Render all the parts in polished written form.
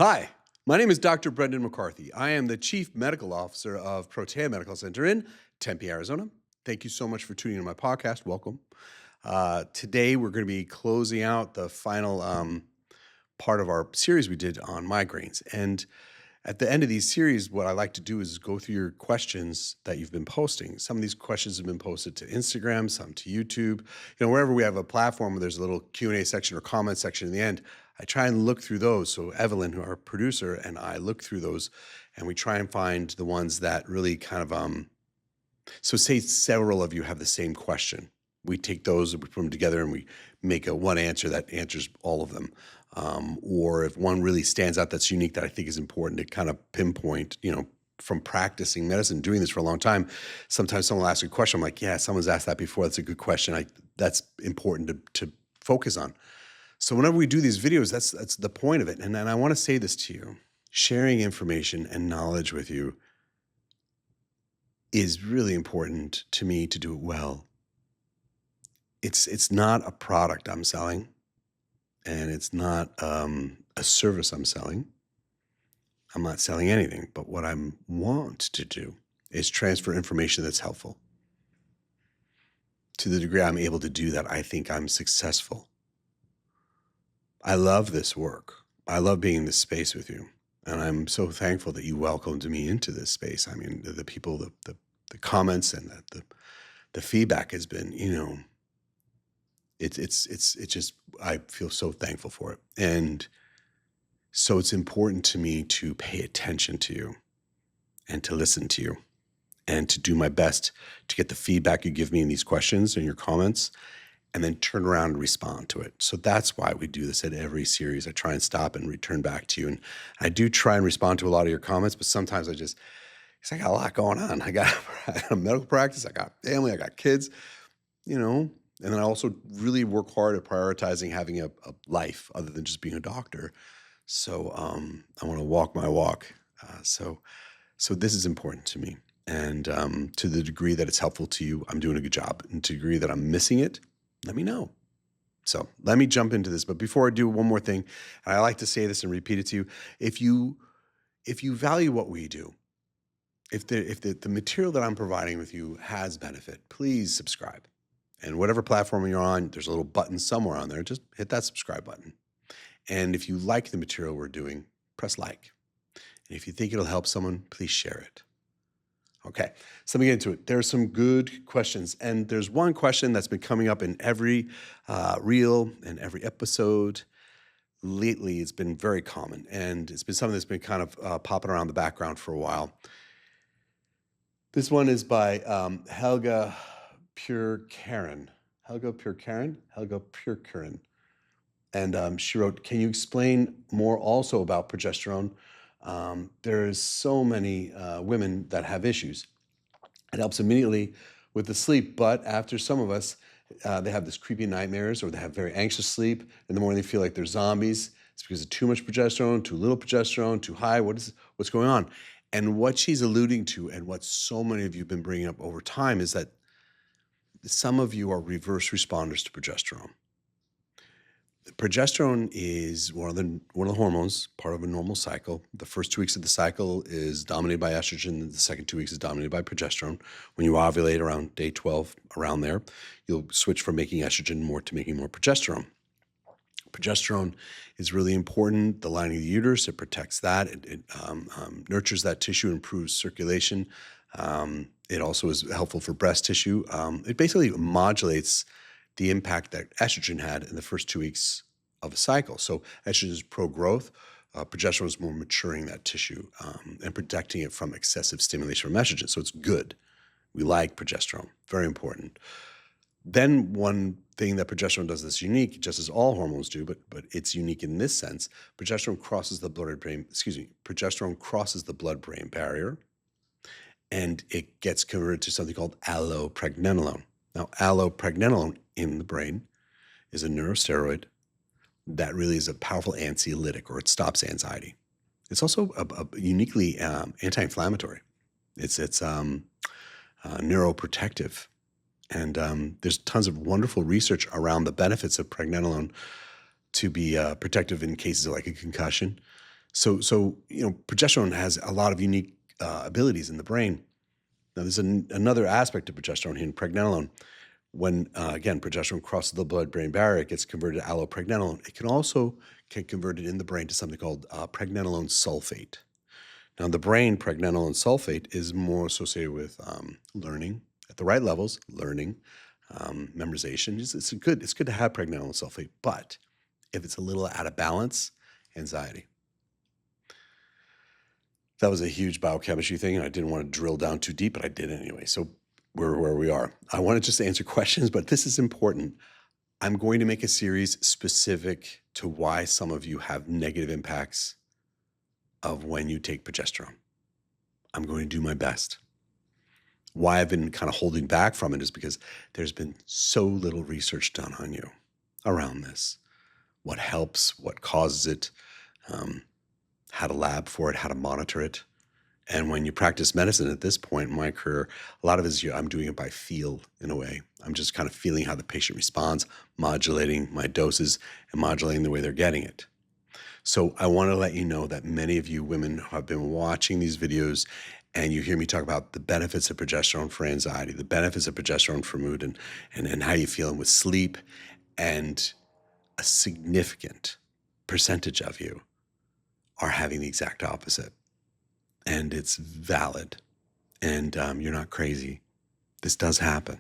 Hi, my name is Dr. Brendan McCarthy. I am the Chief Medical Officer of Protea Medical Center in Tempe, Arizona. Thank you so much for tuning into my podcast. Welcome. Today, we're going to be closing out the final part of our series we did on migraines. And at the end of these series, what I like to do is go through your questions that you've been posting. Some of these questions have been posted to Instagram, some to YouTube. Wherever we have a platform where there's a little Q&A section or comment section in the end, I try and look through those. So Evelyn, our producer, and I look through those, and we try and find the ones that really kind of so say several of you have the same question. We take those and we put them together and we make one answer that answers all of them. Or if one really stands out that's unique that I think is important to kind of pinpoint, from practicing medicine, doing this for a long time, sometimes someone will ask a question. I'm like, yeah, someone's asked that before. That's a good question. That's important to focus on. So whenever we do these videos, that's the point of it. And I want to say this to you. Sharing information and knowledge with you is really important to me to do it well. It's not a product I'm selling, and it's not a service I'm selling. I'm not selling anything, but what I want to do is transfer information that's helpful. To the degree I'm able to do that, I think I'm successful. I love this work. I love being in this space with you, and I'm so thankful that you welcomed me into this space. I mean, the people, the comments, and the feedback has been, it's just, I feel so thankful for it. And so it's important to me to pay attention to you and to listen to you and to do my best to get the feedback you give me in these questions and your comments and then turn around and respond to it. So that's why we do this at every series. I try and stop and return back to you. And I do try and respond to a lot of your comments, but sometimes I got a lot going on. I got a medical practice, I got family, I got kids, and then I also really work hard at prioritizing having a life other than just being a doctor. So I want to walk my walk. So this is important to me. And to the degree that it's helpful to you, I'm doing a good job. And to the degree that I'm missing it, let me know. So let me jump into this. But before I do, one more thing, and I like to say this and repeat it to you. If you value what we do, if the material that I'm providing with you has benefit, please subscribe. And whatever platform you're on, there's a little button somewhere on there. Just hit that subscribe button. And if you like the material we're doing, press like. And if you think it'll help someone, please share it. Okay, so let me get into it. There's some good questions. And there's one question that's been coming up in every reel and every episode. Lately, it's been very common. And it's been something that's been kind of popping around the background for a while. This one is by Helga Purkaren. Helga Purkaren. And she wrote, can you explain more also about progesterone? There's so many women that have issues. It helps immediately with the sleep, but after some of us, they have this creepy nightmares or they have very anxious sleep. In the morning, they feel like they're zombies. It's because of too much progesterone, too little progesterone, too high. What's going on? And what she's alluding to and what so many of you have been bringing up over time is that some of you are reverse responders to progesterone. Progesterone is one of the hormones, part of a normal cycle. The first 2 weeks of the cycle is dominated by estrogen. The second 2 weeks is dominated by progesterone. When you ovulate around day 12, around there, you'll switch from making estrogen more to making more progesterone. Progesterone is really important. The lining of the uterus, it protects that. It nurtures that tissue, improves circulation. It also is helpful for breast tissue. It basically modulates the impact that estrogen had in the first 2 weeks of a cycle. So estrogen is pro-growth. Progesterone is more maturing that tissue and protecting it from excessive stimulation from estrogen. So it's good. We like progesterone. Very important. Then one thing that progesterone does that's unique, just as all hormones do, but it's unique in this sense, progesterone crosses the blood-brain barrier, and it gets converted to something called allopregnenolone. Now, allopregnenolone in the brain is a neurosteroid that really is a powerful anxiolytic, or it stops anxiety. It's also a uniquely anti-inflammatory. It's neuroprotective. And there's tons of wonderful research around the benefits of pregnenolone to be protective in cases like a concussion, Progesterone has a lot of unique abilities in the brain. Now, there's another aspect of progesterone here in pregnenolone. When, again, progesterone crosses the blood-brain barrier, it gets converted to allopregnenolone. It can also get converted in the brain to something called pregnenolone sulfate. Now, in the brain, pregnenolone sulfate is more associated with learning at the right levels, learning, memorization. It's good to have pregnenolone sulfate, but if it's a little out of balance, anxiety. That was a huge biochemistry thing, and I didn't want to drill down too deep, but I did anyway. So we're where we are. I want to just answer questions, but this is important. I'm going to make a series specific to why some of you have negative impacts of when you take progesterone. I'm going to do my best. Why I've been kind of holding back from it is because there's been so little research done on you around this. What helps, what causes it, how to lab for it, how to monitor it. And when you practice medicine at this point in my career, a lot of it is I'm doing it by feel in a way. I'm just kind of feeling how the patient responds, modulating my doses and modulating the way they're getting it. So I want to let you know that many of you women who have been watching these videos and you hear me talk about the benefits of progesterone for anxiety, the benefits of progesterone for mood and how you're feeling with sleep, and a significant percentage of you are having the exact opposite. And it's valid. And you're not crazy. This does happen.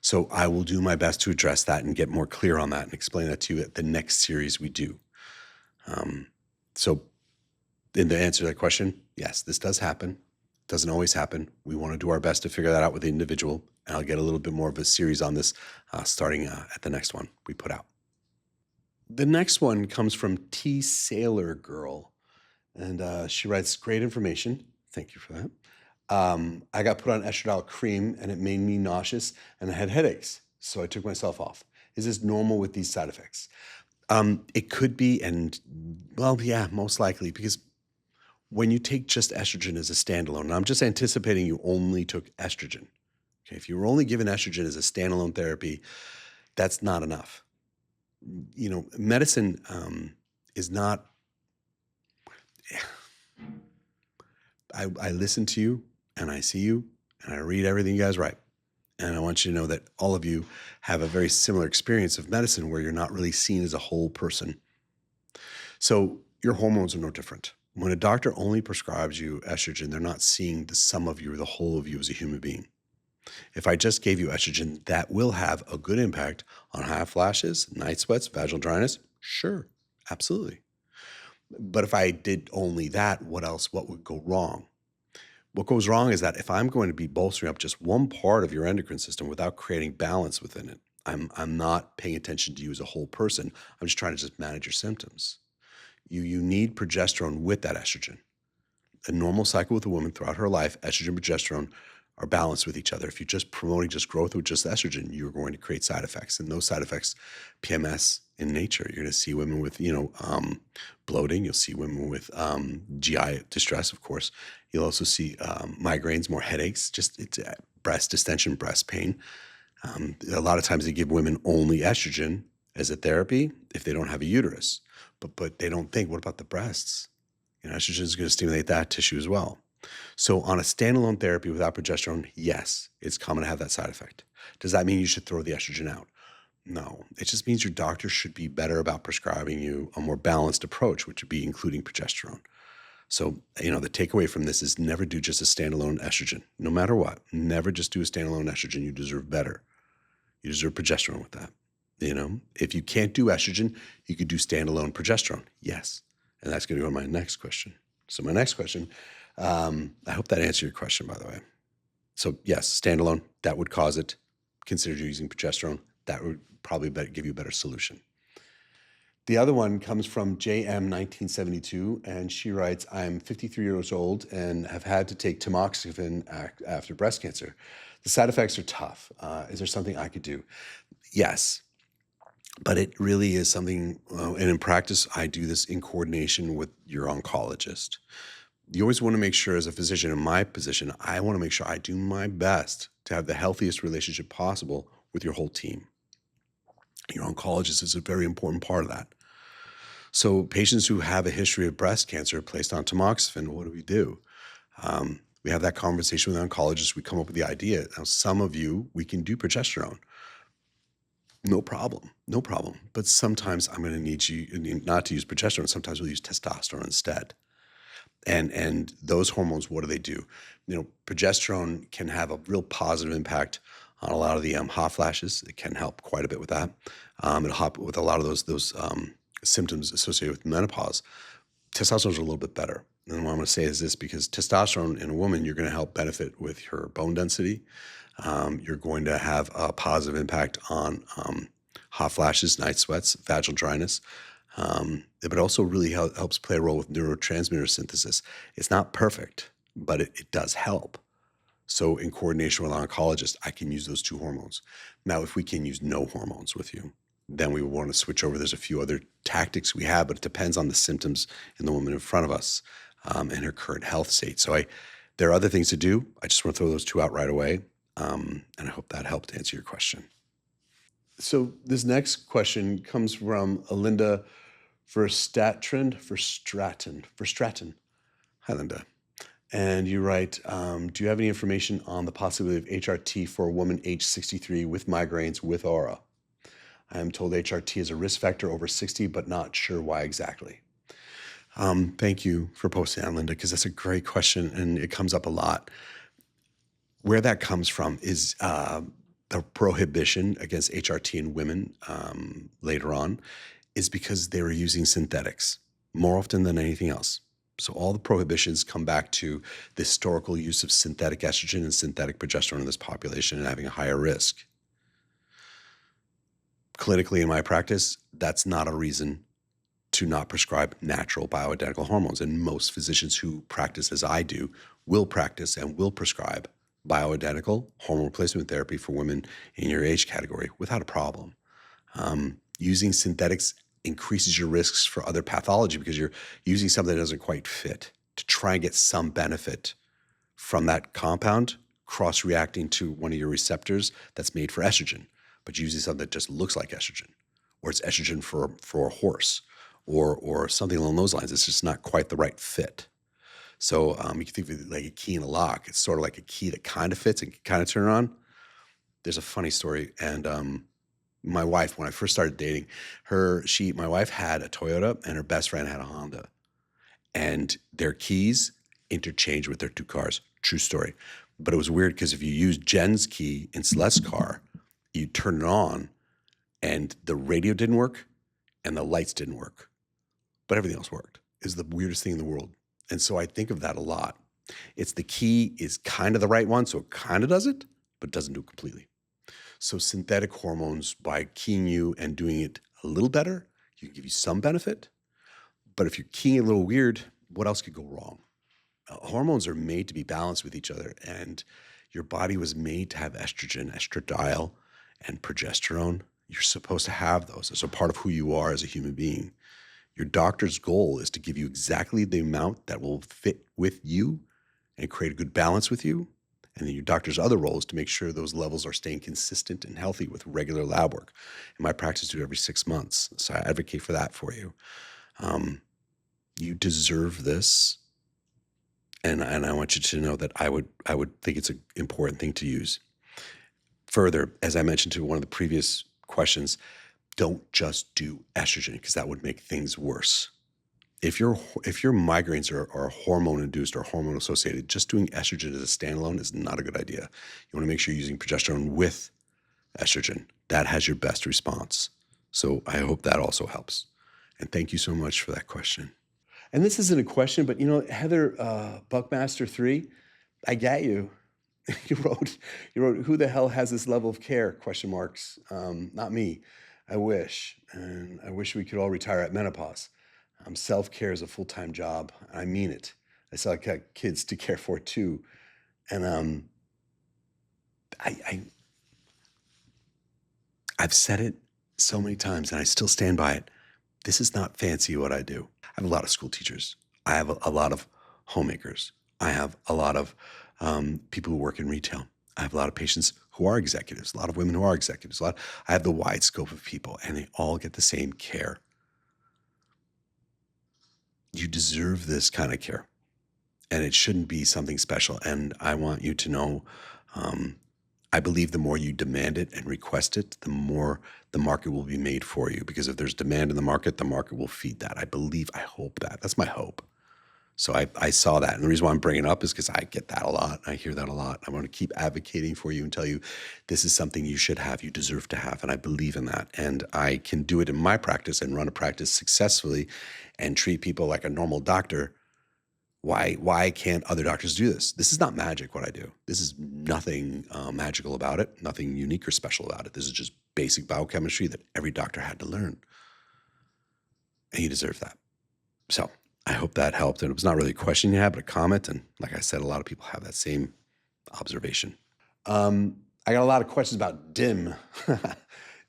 So I will do my best to address that and get more clear on that and explain that to you at the next series we do. So in the answer to that question, yes, this does happen. Doesn't always happen. We want to do our best to figure that out with the individual. And I'll get a little bit more of a series on this starting at the next one we put out. The next one comes from T. Sailor Girl. And she writes, great information. Thank you for that. I got put on estradiol cream and it made me nauseous and I had headaches. So I took myself off. Is this normal with these side effects? It could be, and well, yeah, most likely, because when you take just estrogen as a standalone, and I'm just anticipating you only took estrogen. Okay, if you were only given estrogen as a standalone therapy, that's not enough. Medicine is not. I listen to you and I see you and I read everything you guys write. And I want you to know that all of you have a very similar experience of medicine where you're not really seen as a whole person. So your hormones are no different. When a doctor only prescribes you estrogen, they're not seeing the sum of you or the whole of you as a human being. If I just gave you estrogen, that will have a good impact on hot flashes, night sweats, vaginal dryness. Sure, absolutely. But if I did only that, what else? What would go wrong? What goes wrong is that if I'm going to be bolstering up just one part of your endocrine system without creating balance within it, I'm not paying attention to you as a whole person. I'm just trying to just manage your symptoms. You need progesterone with that estrogen. A normal cycle with a woman throughout her life, estrogen and progesterone are balanced with each other. If you're just promoting just growth with just estrogen, you're going to create side effects. And those side effects, PMS in nature, you're going to see women with, bloating. You'll see women with GI distress, of course. You'll also see migraines, more headaches, it's breast distension, breast pain. A lot of times they give women only estrogen as a therapy if they don't have a uterus. But they don't think, what about the breasts? Estrogen is going to stimulate that tissue as well. So on a standalone therapy without progesterone, yes, it's common to have that side effect. Does that mean you should throw the estrogen out? No. It just means your doctor should be better about prescribing you a more balanced approach, which would be including progesterone. So, the takeaway from this is never do just a standalone estrogen, no matter what. Never just do a standalone estrogen. You deserve better. You deserve progesterone with that. If you can't do estrogen, you could do standalone progesterone. Yes. And that's going to go to my next question. So my next question, I hope that answered your question, by the way. So yes, standalone, that would cause it. Consider using progesterone. That would probably give you a better solution. The other one comes from JM1972, and she writes, I'm 53 years old and have had to take tamoxifen after breast cancer. The side effects are tough. Is there something I could do? Yes. But it really is something, and in practice, I do this in coordination with your oncologist. You always want to make sure, as a physician in my position, I want to make sure I do my best to have the healthiest relationship possible with your whole team. Your oncologist is a very important part of that. So patients who have a history of breast cancer are placed on tamoxifen. What do? We have that conversation with oncologists. We come up with the idea. Now, some of you, we can do progesterone. No problem. No problem. But sometimes I'm going to need you not to use progesterone. Sometimes we'll use testosterone instead. And those hormones, what do? Progesterone can have a real positive impact on a lot of the hot flashes. It can help quite a bit with that. It'll help with a lot of those symptoms associated with menopause. Testosterone is a little bit better. And what I'm going to say is this, because testosterone in a woman, you're going to help benefit with her bone density. You're going to have a positive impact on hot flashes, night sweats, vaginal dryness. But also really helps play a role with neurotransmitter synthesis. It's not perfect, but it does help. So in coordination with an oncologist, I can use those two hormones. Now, if we can use no hormones with you, then we would want to switch over. There's a few other tactics we have, but it depends on the symptoms in the woman in front of us and her current health state. So there are other things to do. I just want to throw those two out right away. And I hope that helped answer your question. So this next question comes from Linda Verstratton. Hi, Linda. And you write, do you have any information on the possibility of HRT for a woman age 63 with migraines with aura? I am told HRT is a risk factor over 60, but not sure why exactly. Thank you for posting that, Linda, because that's a great question, and it comes up a lot. Where that comes from is the prohibition against HRT in women later on is because they were using synthetics more often than anything else. So all the prohibitions come back to the historical use of synthetic estrogen and synthetic progesterone in this population and having a higher risk. Clinically, in my practice, that's not a reason to not prescribe natural bioidentical hormones. And most physicians who practice as I do will practice and will prescribe bioidentical hormone replacement therapy for women in your age category without a problem. Using synthetics increases your risks for other pathology because you're using something that doesn't quite fit to try and get some benefit from that compound cross-reacting to one of your receptors that's made for estrogen, but using something that just looks like estrogen, or it's estrogen for a horse, or something along those lines. It's just not quite the right fit. So you can think of it like a key in a lock. It's sort of like a key that kind of fits and can kind of turn on. There's a funny story, and my wife, when I first started dating my wife had a Toyota and her best friend had a Honda, and their keys interchanged with their two cars. True story. But it was weird because if you use Jen's key in Celeste's car, you turn it on and the radio didn't work and the lights didn't work, but everything else worked. It's the weirdest thing in the world. And so I think of that a lot. It's the key is kind of the right one, so it kind of does it, but doesn't do it completely. So synthetic hormones, by keying you and doing it a little better, you can give you some benefit. But if you're keying it a little weird, what else could go wrong? Hormones are made to be balanced with each other, and your body was made to have estrogen, estradiol, and progesterone. You're supposed to have those as a part of who you are as a human being. Your doctor's goal is to give you exactly the amount that will fit with you and create a good balance with you. And then your doctor's other role is to make sure those levels are staying consistent and healthy with regular lab work. In my practice, do it every 6 months. So I advocate for that for you. You deserve this. And I want you to know that I would think it's an important thing to use. Further, as I mentioned to one of the previous questions, don't just do estrogen because that would make things worse. If your migraines are hormone induced or hormone associated, just doing estrogen as a standalone is not a good idea. You want to make sure you're using progesterone with estrogen. That has your best response. So I hope that also helps. And thank you so much for that question. And this isn't a question, but Heather Buckmaster 3, I got you. You wrote, who the hell has this level of care? Question marks. Not me. I wish. And I wish we could all retire at menopause. Self-care is a full-time job. I mean it. I still got kids to care for too. And I've said it so many times and I still stand by it. This is not fancy what I do. I have a lot of school teachers. I have a lot of homemakers. I have a lot of people who work in retail. I have a lot of patients who are executives, a lot of women who are executives. I have the wide scope of people, and they all get the same care. you deserve this kind of care, and it shouldn't be something special. And I want you to know, um, I believe the more you demand it and request it, the more the market will be made for you. Because if there's demand in the market will feed that. I believe, I hope that. That's my hope. So I saw that. And the reason why I'm bringing it up is because I get that a lot. I hear that a lot. I want to keep advocating for you and tell you this is something you should have, you deserve to have. And I believe in that. And I can do it in my practice and run a practice successfully and treat people like a normal doctor. Why can't other doctors do this? This is not magic, what I do. This is nothing magical about it, nothing unique or special about it. This is just basic biochemistry that every doctor had to learn. And you deserve that. So I hope that helped. And it was not really a question you had, but a comment. And like I said, a lot of people have that same observation. I got a lot of questions about DIM.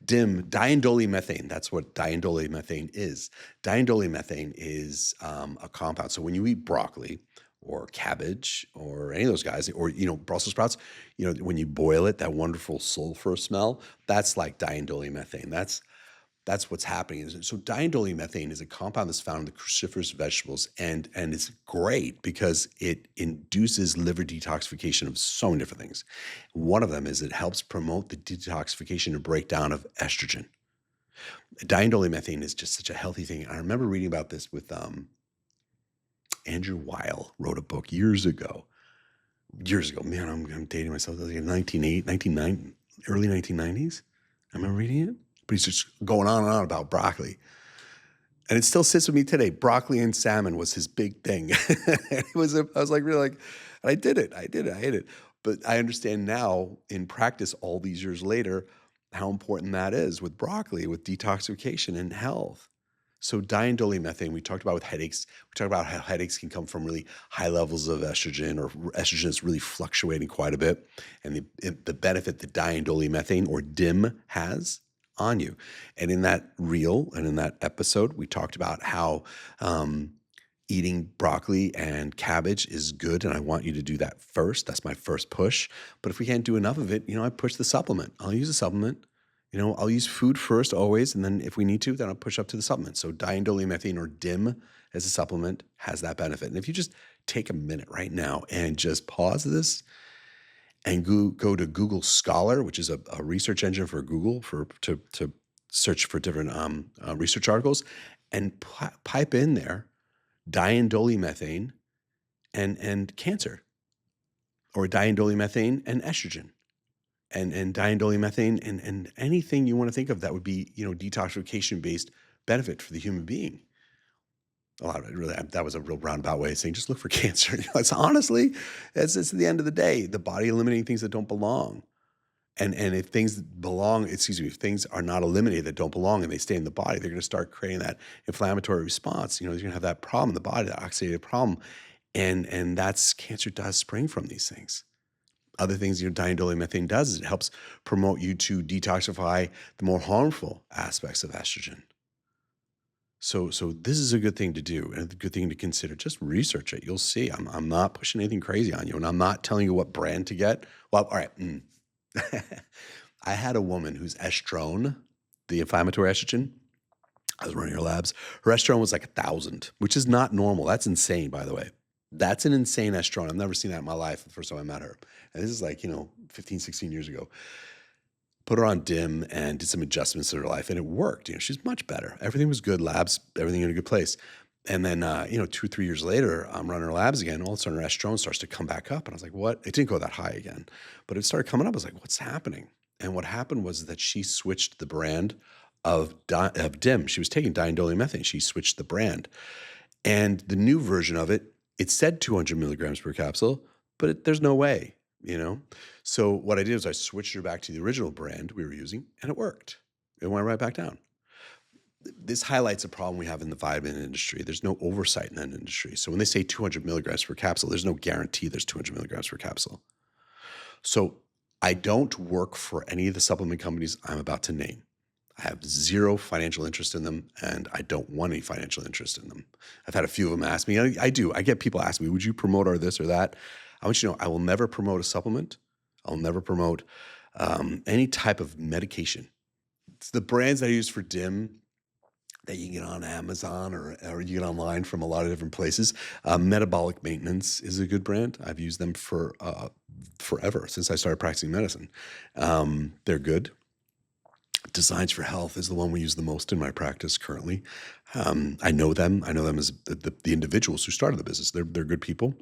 DIM, diindolylmethane. That's what diindolylmethane is. Diindolylmethane is a compound. So when you eat broccoli or cabbage or any of those guys, or Brussels sprouts, when you boil it, that wonderful sulfur smell, that's like diindolylmethane. That's what's happening. So diindolylmethane is a compound that's found in the cruciferous vegetables, and it's great because it induces liver detoxification of so many different things. One of them is it helps promote the detoxification and breakdown of estrogen. Diindolylmethane is just such a healthy thing. I remember reading about this with Andrew Weil wrote a book years ago. Man, I'm dating myself. It was like 1990, early 1990s. I remember reading it. But he's just going on and on about broccoli. And it still sits with me today. Broccoli and salmon was his big thing. I was like, really like, and I did it. I ate it. But I understand now in practice all these years later how important that is with broccoli, with detoxification and health. So diindolylmethane, we talked about with headaches. We talked about how headaches can come from really high levels of estrogen, or estrogen is really fluctuating quite a bit. And the benefit that diindolylmethane or DIM has on you. And in that reel and in that episode, we talked about how eating broccoli and cabbage is good. And I want you to do that first. That's my first push. But if we can't do enough of it, I push the supplement. I'll use a supplement. I'll use food first always. And then if we need to, then I'll push up to the supplement. So diindolylmethane or DIM as a supplement has that benefit. And if you just take a minute right now and just pause this and go to Google Scholar, which is a research engine for Google to search for different research articles, and pipe in there diindolylmethane and cancer, or diindolylmethane and estrogen, and diindolylmethane and anything you want to think of that would be detoxification based benefit for the human being. A lot of it really, that was a real roundabout way of saying just look for cancer. It's honestly, it's at the end of the day, the body eliminating things that don't belong. And if things belong, if things are not eliminated that don't belong and they stay in the body, they're going to start creating that inflammatory response. You're going to have that problem in the body, that oxidative problem. And that's cancer does spring from these things. Other things diindolylmethane does is it helps promote you to detoxify the more harmful aspects of estrogen. So this is a good thing to do and a good thing to consider. Just research it. You'll see. I'm not pushing anything crazy on you, and I'm not telling you what brand to get. Well, all right. I had a woman whose estrone, the inflammatory estrogen, I was running her labs. Her estrone was like 1,000, which is not normal. That's insane, by the way. That's an insane estrone. I've never seen that in my life the first time I met her. And this is like, 15, 16 years ago. Put her on DIM and did some adjustments to her life, and it worked. She's much better. Everything was good, labs, everything in a good place. And then, 2 or 3 years later, I'm running her labs again. All of a sudden, her estrone starts to come back up. And I was like, what? It didn't go that high again, but it started coming up. I was like, what's happening? And what happened was that she switched the brand of DIM. She was taking diindolylmethane. She switched the brand. And the new version of it, it said 200 milligrams per capsule, but there's no way. So what I did was I switched her back to the original brand we were using, and it worked. It went right back down. This highlights a problem we have in the vitamin industry. There's no oversight in that industry. So when they say 200 milligrams per capsule, there's no guarantee there's 200 milligrams per capsule. So I don't work for any of the supplement companies I'm about to name. I have zero financial interest in them, and I don't want any financial interest in them. I've had a few of them ask me. I do. I get people ask me, would you promote our this or that? I want you to know I will never promote a supplement. I'll never promote any type of medication. It's the brands that I use for DIM, that you can get on Amazon or you get online from a lot of different places. Metabolic Maintenance is a good brand. I've used them for forever since I started practicing medicine. They're good. Designs for Health is the one we use the most in my practice currently. I know them. I know them as the individuals who started the business. They're good people.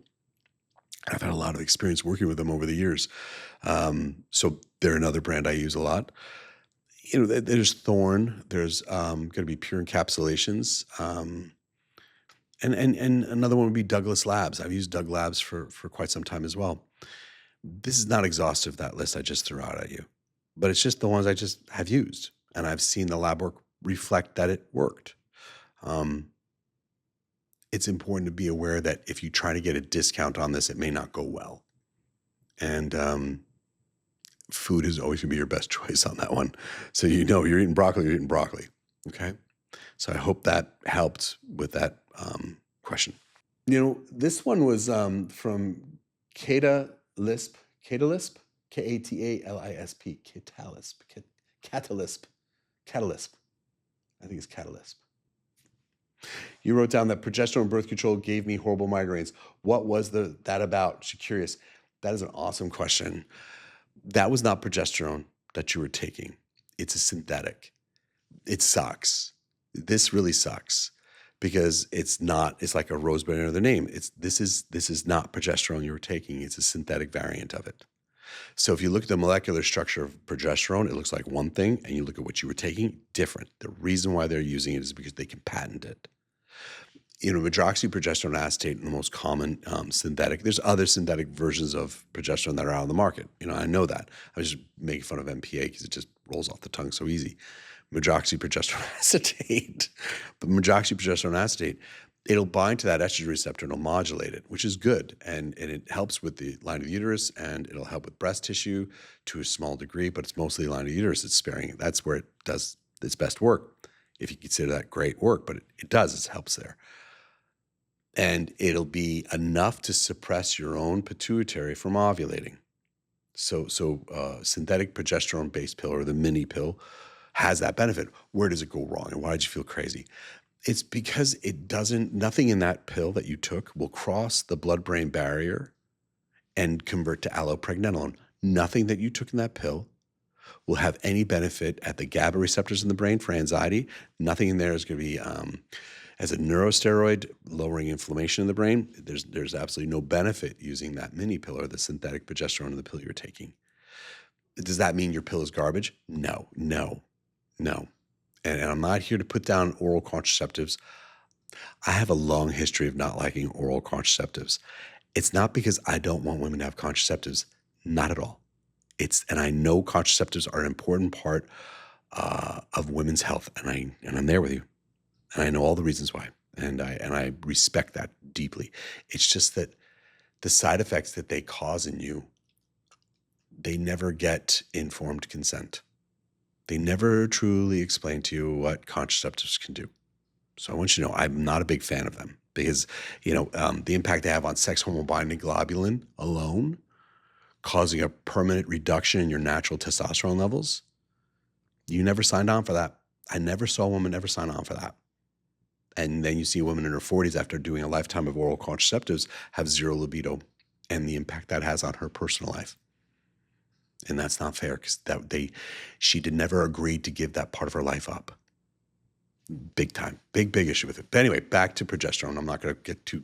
I've had a lot of experience working with them over the years. So they're another brand I use a lot. There's Thorne. There's going to be Pure Encapsulations. And another one would be Douglas Labs. I've used Doug Labs for quite some time as well. This is not exhaustive, that list I just threw out at you, but it's just the ones I just have used. And I've seen the lab work reflect that it worked. It's important to be aware that if you try to get a discount on this, it may not go well. And food is always going to be your best choice on that one. So you're eating broccoli, you're eating broccoli. Okay? So I hope that helped with that question. This one was from Kata Lisp, Katalisp, Katalisp, Catalisp. I think it's Catalisp. You wrote down that progesterone birth control gave me horrible migraines. What was that about? She's curious. That is an awesome question. That was not progesterone that you were taking. It's a synthetic. It sucks. This really sucks because it's like a rosemary under the name. This is not progesterone you were taking. It's a synthetic variant of it. So if you look at the molecular structure of progesterone, it looks like one thing, and you look at what you were taking, different. The reason why they're using it is because they can patent it. Medroxyprogesterone acetate, the most common synthetic. There's other synthetic versions of progesterone that are out on the market. I know that. I was just making fun of MPA because it just rolls off the tongue so easy. Medroxyprogesterone acetate. But medroxyprogesterone acetate, it'll bind to that estrogen receptor and it'll modulate it, which is good. And it helps with the line of the uterus, and it'll help with breast tissue to a small degree, but it's mostly the line of the uterus it's sparing. That's where it does its best work. If you consider that great work, but it does, it helps there. And it'll be enough to suppress your own pituitary from ovulating. So synthetic progesterone-based pill, or the mini pill, has that benefit. Where does it go wrong, and why did you feel crazy? It's because nothing in that pill that you took will cross the blood-brain barrier and convert to allopregnanolone. Nothing that you took in that pill will have any benefit at the GABA receptors in the brain for anxiety. Nothing in there is going to be, as a neurosteroid, lowering inflammation in the brain. There's absolutely no benefit using that mini pill or the synthetic progesterone in the pill you're taking. Does that mean your pill is garbage? No. And I'm not here to put down oral contraceptives. I have a long history of not liking oral contraceptives. It's not because I don't want women to have contraceptives. Not at all. And I know contraceptives are an important part of women's health, and I'm there with you, and I know all the reasons why, and I respect that deeply. It's just that the side effects that they cause in you, they never get informed consent. They never truly explain to you what contraceptives can do. So I want you to know I'm not a big fan of them because the impact they have on sex hormone binding globulin alone, causing a permanent reduction in your natural testosterone levels. You never signed on for that. I never saw a woman ever sign on for that. And then you see a woman in her 40s after doing a lifetime of oral contraceptives have zero libido, and the impact that has on her personal life. And that's not fair because she never agreed to give that part of her life up. Big time. Big issue with it. But anyway, back to progesterone. I'm not going to get too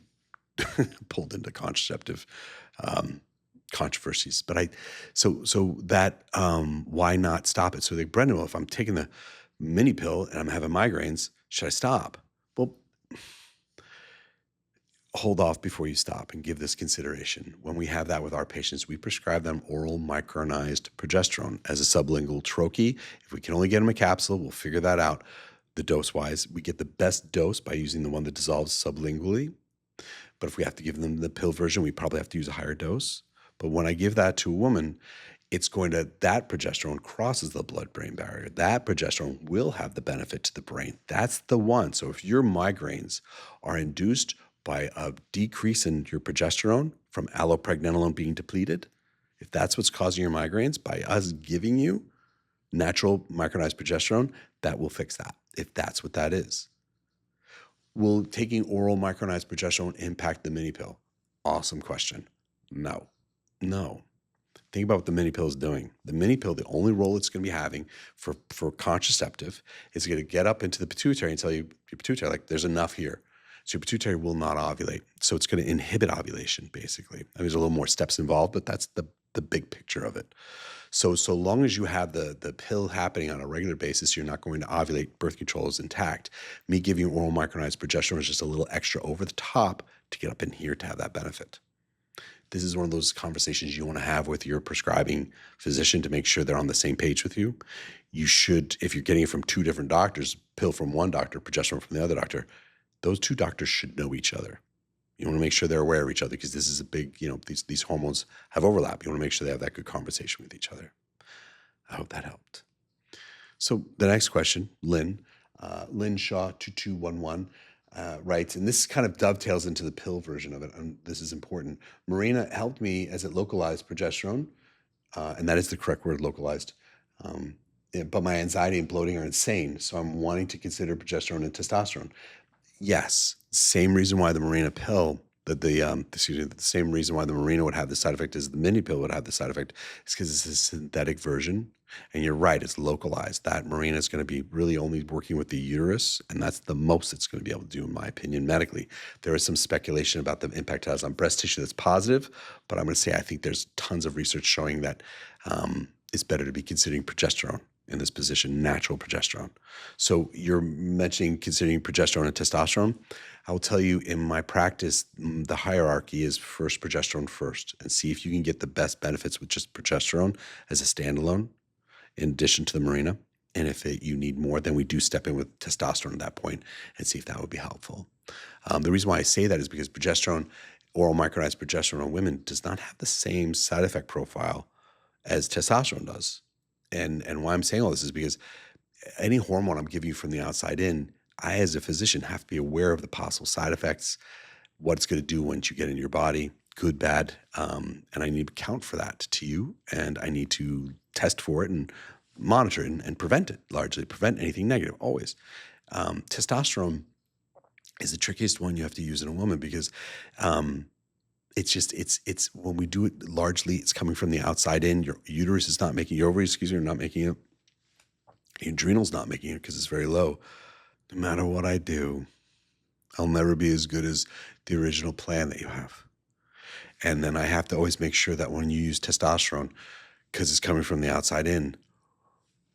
pulled into contraceptive controversies, but so that why not stop it? So they, Brendan, well, if I'm taking the mini pill and I'm having migraines, should I stop? Well, hold off before you stop and give this consideration. When we have that with our patients, we prescribe them oral micronized progesterone as a sublingual troche. If we can only get them a capsule, we'll figure that out. The dose-wise, we get the best dose by using the one that dissolves sublingually. But if we have to give them the pill version, we probably have to use a higher dose. But when I give that to a woman, that progesterone crosses the blood-brain barrier. That progesterone will have the benefit to the brain. That's the one. So if your migraines are induced by a decrease in your progesterone from allopregnanolone being depleted, if that's what's causing your migraines, by us giving you natural micronized progesterone, that will fix that, if that's what that is. Will taking oral micronized progesterone impact the mini pill? Awesome question. No, no. Think about what the mini pill is doing. The mini pill, the only role it's going to be having for contraceptive is going to get up into the pituitary and tell you, your pituitary, like, there's enough here. So your pituitary will not ovulate. So it's going to inhibit ovulation, basically. I mean, there's a little more steps involved, but that's the big picture of it. So long as you have the pill happening on a regular basis, you're not going to ovulate. Birth control is intact. Me giving you oral micronized progesterone is just a little extra over the top to get up in here to have that benefit. This is one of those conversations you want to have with your prescribing physician to make sure they're on the same page with you. You should, if you're getting it from two different doctors, pill from one doctor, progesterone from the other doctor, those two doctors should know each other. You want to make sure they're aware of each other because this is a big, these hormones have overlap. You want to make sure they have that good conversation with each other. I hope that helped. So the next question, Lynn Shaw 2211 writes, and this kind of dovetails into the pill version of it, and this is important. Mirena helped me as it localized progesterone, and that is the correct word, localized. But my anxiety and bloating are insane, so I'm wanting to consider progesterone and testosterone. Yes, same reason why the Mirena pill, the same reason why the Mirena would have the side effect as the mini pill would have the side effect is because it's a synthetic version. And you're right, it's localized. That Mirena is going to be really only working with the uterus, and that's the most it's going to be able to do, in my opinion, medically. There is some speculation about the impact it has on breast tissue that's positive, but I'm going to say I think there's tons of research showing that it's better to be considering progesterone in this position, natural progesterone. So you're mentioning considering progesterone and testosterone. I will tell you, in my practice, the hierarchy is first progesterone first, and see if you can get the best benefits with just progesterone as a standalone, in addition to the Mirena. And if you need more, then we do step in with testosterone at that point and see if that would be helpful. The reason why I say that is because progesterone, oral micronized progesterone in women, does not have the same side effect profile as testosterone does. And why I'm saying all this is because any hormone I'm giving you from the outside in, I, as a physician, have to be aware of the possible side effects, what it's going to do once you get in your body, good, bad, and I need to account for that to you, and I need to test for it and monitor it and prevent it, largely prevent anything negative, always. Testosterone is the trickiest one you have to use in a woman because it's when we do it, largely it's coming from the outside in. Your uterus is not making, your ovaries, are not making it. Your adrenal's not making it because it's very low. No matter what I do, I'll never be as good as the original plan that you have. And then I have to always make sure that when you use testosterone, because it's coming from the outside in,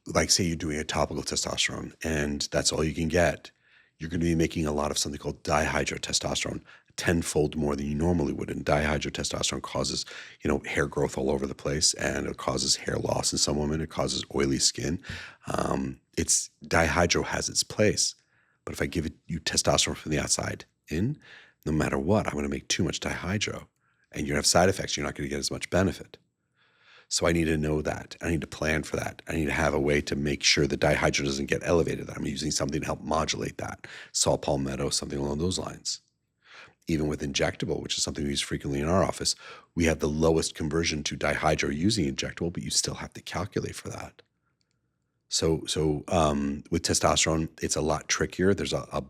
like say you're doing a topical testosterone and that's all you can get, you're going to be making a lot of something called dihydrotestosterone, tenfold more than you normally would. And dihydrotestosterone causes, hair growth all over the place, and it causes hair loss in some women. It causes oily skin. It's dihydro has its place, but if I give you testosterone from the outside in, no matter what, I'm going to make too much dihydro, and you're going to have side effects. You're not going to get as much benefit. So I need to know that. I need to plan for that. I need to have a way to make sure the dihydro doesn't get elevated. I'm using something to help modulate that. Saw palmetto, something along those lines. Even with injectable, which is something we use frequently in our office, we have the lowest conversion to dihydro using injectable, but you still have to calculate for that. So with testosterone, it's a lot trickier. There's a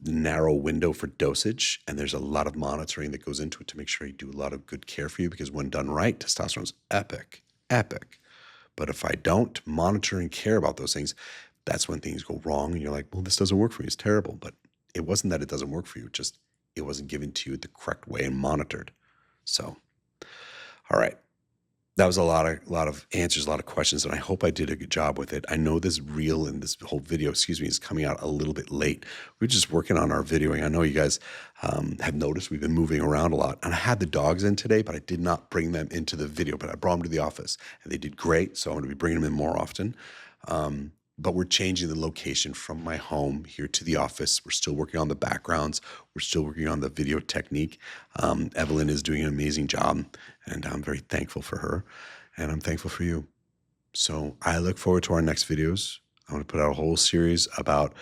narrow window for dosage, and there's a lot of monitoring that goes into it to make sure you do a lot of good care for you, because when done right, testosterone's epic. But if I don't monitor and care about those things, that's when things go wrong, and you're like, well, this doesn't work for me. It's terrible. But it wasn't that it doesn't work for you. Just it wasn't given to you the correct way and monitored. So, all right. That was a lot of answers, a lot of questions, and I hope I did a good job with it. I know this reel and this whole video, is coming out a little bit late. We're just working on our videoing. I know you guys have noticed we've been moving around a lot. And I had the dogs in today, but I did not bring them into the video, but I brought them to the office, and they did great, so I'm going to be bringing them in more often. But we're changing the location from my home here to the office. We're still working on the backgrounds. We're still working on the video technique. Evelyn is doing an amazing job, and I'm very thankful for her, and I'm thankful for you. So I look forward to our next videos. I'm going to put out a whole series about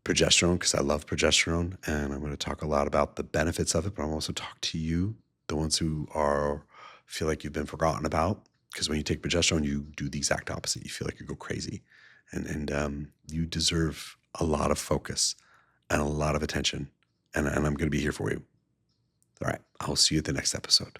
progesterone because I love progesterone, and I'm going to talk a lot about the benefits of it, but I'll also talk to you, the ones who feel like you've been forgotten about, because when you take progesterone, you do the exact opposite. You feel like you go crazy. And you deserve a lot of focus and a lot of attention. And I'm going to be here for you. All right. I'll see you at the next episode.